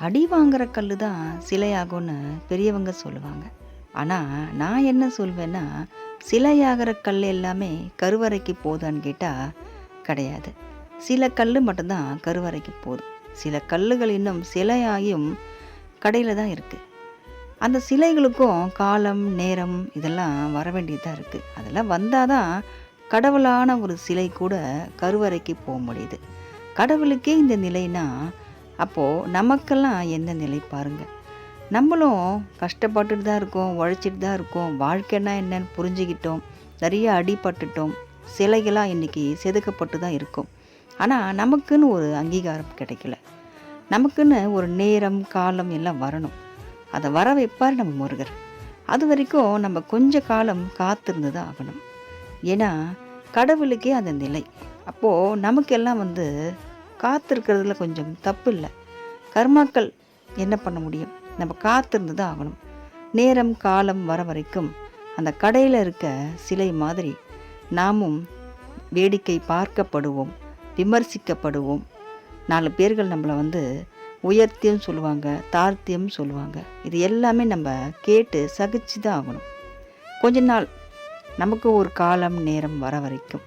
அடி வாங்குற கல்லு தான் சிலையாகும்னு பெரியவங்க சொல்லுவாங்க. ஆனா, நான் என்ன சொல்வேன்னா, சிலையாகிற கல் எல்லாமே கருவறைக்கு போதான்னு கேட்டா, கிடையாது. சில கல்லு மட்டும் தான் கருவறைக்கு போகுது. சில கல்லுகள் இன்னும் சிலையாகியும் கடையில தான் இருக்கு. அந்த சிலைகளுக்கும் காலம், நேரம் இதெல்லாம் வர வேண்டியதா இருக்கு. அதெல்லாம் வந்தா தான் கடவுளான ஒரு சிலை கூட கருவறைக்கு போ முடியுது. கடவுளுக்கே இந்த நிலைன்னா, அப்போ நமக்கெல்லாம் என்ன நிலை பாருங்க. நம்மளும் கஷ்டப்பட்டுட்டு தான் இருக்கோம், உழைச்சிட்டு தான் இருக்கோம். வாழ்க்கைன்னா என்னன்னு புரிஞ்சுக்கிட்டோம். நிறைய அடிபட்டுட்டோம். சிலைகளா இன்னைக்கு செதுக்கப்பட்டு தான் இருக்கோம். ஆனா, நமக்குன்னு ஒரு அங்கீகாரம் கிடைக்கல. நமக்குன்னு ஒரு நேரம், காலம் எல்லாம் வரணும். அத வர வைப்பார் நம்ம முருகர். அதுவரைக்கும் நம்ம கொஞ்ச காலம் காத்திருந்து தான் ஆகணும். ஏன்னா, கடவுளுக்கே அந்த நிலை. அப்போ நமக்கெல்லாம் காத்திருக்கிறதுல கொஞ்சம் தப்பு இல்ல. கர்மாக்கள் என்ன பண்ண முடியும்? நம்ம காத்திருந்து தான் ஆகணும். நேரம், காலம் வர வரைக்கும் அந்த கடையில இருக்க சிலை மாதிரி நாமும் வேடிக்கை பார்க்கப்படுவோம், விமர்சிக்கப்படுவோம். 4 பேர்கள் நம்மள உயர்த்தியும் சொல்லுவாங்க, தாழ்த்தியும் சொல்லுவாங்க. இது எல்லாமே நம்ம கேட்டு சகிச்சு தான் ஆகணும். கொஞ்ச நாள் நமக்கு ஒரு காலம், நேரம் வர வரைக்கும்.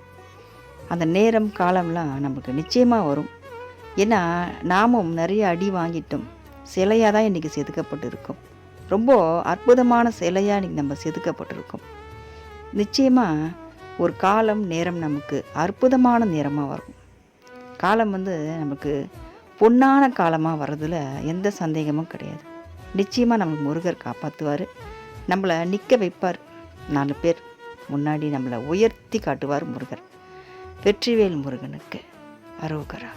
அந்த நேரம், காலம்லாம் நமக்கு நிச்சயமா வரும். ஏன்னா, நாமும் நிறைய அடி வாங்கிட்டோம். சிலையா தான் இன்றைக்கி செதுக்கப்பட்டு இருக்கோம். ரொம்ப அற்புதமான சிலையாக இன்றைக்கி நம்ம செதுக்கப்பட்டிருக்கோம். நிச்சயமா ஒரு காலம், நேரம் நமக்கு அற்புதமான நேரமாக வரும். காலம் நமக்கு பொன்னான காலமாக வர்றதுல எந்த சந்தேகமும் கிடையாது. நிச்சயமாக நம்ம முருகர் காப்பாற்றுவார். நம்மளை நிற்க வைப்பார். 4 பேர் முன்னாடி நம்மளை உயர்த்தி காட்டுவார் முருகர். வெற்றிவேல் முருகனுக்கு அரோகரா.